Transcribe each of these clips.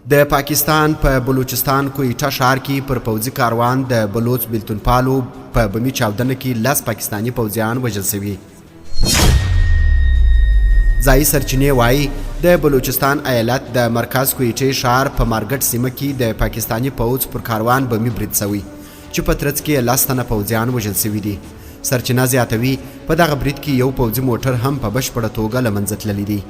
د پاکستان په بلوچستان کویټه ښار کې پر پوځي کاروان د بلوچ بیلتونپالو په بمي چاودنه کې 10 پاکستاني پوځیان وژل شوي. ځایي سرچینې وایي د بلوچستان ایالت د مرکز کویټې ښار په مارګټ سیمه کې د پاکستاني پوځ پر کاروان بمي برید شوی چې په ترڅ کې 10 تنه پوځیان وژل شوي دي. سرچینه زیاتوي په دغه برید کې یو پوځي موټر هم په بشپړه توګه له منځه تللی دی.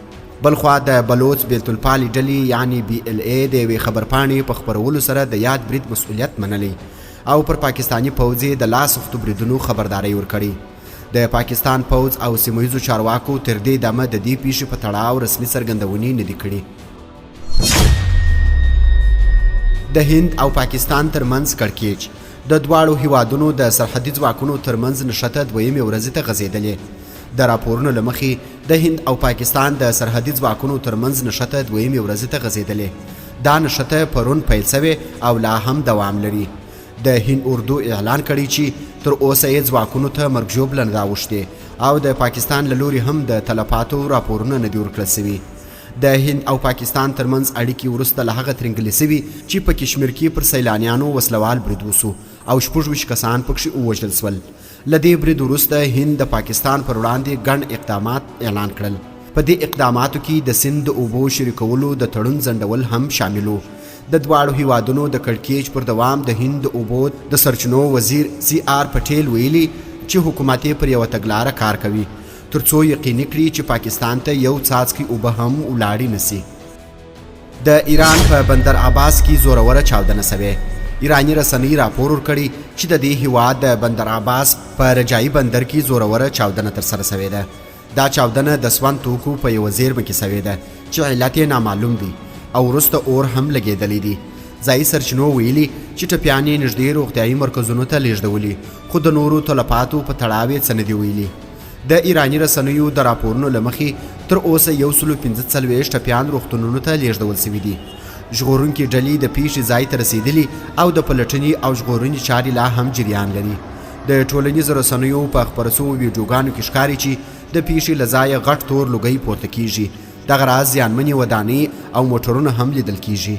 بلخوا د بلوچ بیلتونپالي ډلې یعنی BLA د یوې خبرپاڼې په خپرولو سره د یاد برید مسؤلیت منلی او پر پاکستاني پوځ د لاسوختو بریدونو خبرداری ورکړې. د پاکستان پوځ او سیمه ییزو چارواکو تر دې دمه د دې پیښې په تړاو رسمي څرګندونې نه دي کړې. د هند او پاکستان ترمنځ کړکېچ د دواړو هیوادونو د سرحدي ځواکونو ترمنځ نښته دویمې ورځې ته غځېدلې. د راپورونو له مخې د هند او پاکستان د سرحدي ځواکونو ترمنځ نښته دویمې ورځې ته غځېدلې. دا نښته پرون پیل سوې او لا هم دوام لري. د هند اردو اعلان کړی چې تر اوسه یې ځواکونو ته مرګ ژوبله نه ده اوښتې او د پاکستان له لوري هم د تلفاتو راپورونه نه دي ورکړل سوي. د هند او پاکستان ترمنځ اړیکې وروسته له هغه ترنګلې سوي چې په کشمیر کې پر سیلانیانو وسلوال برید وسو او 26 کسان پکښې ووژل سول. له دې برید وروسته هند د پاکستان پر وړاندې ګڼ اقدامات اعلان کړل. په دې اقداماتو کې د سیند د اوبو شریکولو د تړون ځنډول هم شامل وو. د دواړو هیوادونو د کړکېچ پر دوام د هند د اوبو د سرچینو وزیر CR پټیل ویلي چې حکومت یې پر یوه تګلاره کار کوي ترڅو یقیني کړي چې پاکستان ته یو څاڅکی اوبه هم ولاړې نسي. د ایران په بندر عباس کې زوروره چاودنه سوې. ایرانی رسنۍ راپور ورکړی چې د دې هیواد د بندر عباس په رجایي بندر کې زوروره چاودنه ترسره سوې ده. دا چاودنه د سون توکو په یوه زیرمه کې سوې ده چې علت یې نامعلوم دی او وروسته اور هم لګېدلی دی. ځایي سرچینو ویلي چې ټپیان یې نږدې روغتیایي مرکزونو ته لیږدولي خو د نورو تلفاتو په تړاو یې څه نه دي ویلي. د ایرانی رسنیو د راپورونو له مخې تر اوسه 145 ټپیان روغتونونو ته لیږدول سوي دي. ژغورونکي ډلې د پیښې ځای ته رسېدلي او د پلټنې او ژغورنې چارې لا هم جریان لري. د ټولنیزو رسنیو په خپاره شوو ویډیوګانو کې ښکاري چې د پیښې له ځایه غټ تور لوګی پورته کیږي. دغه راز زیانمنې ودانۍ او موټرونه هم لیدل کیږي.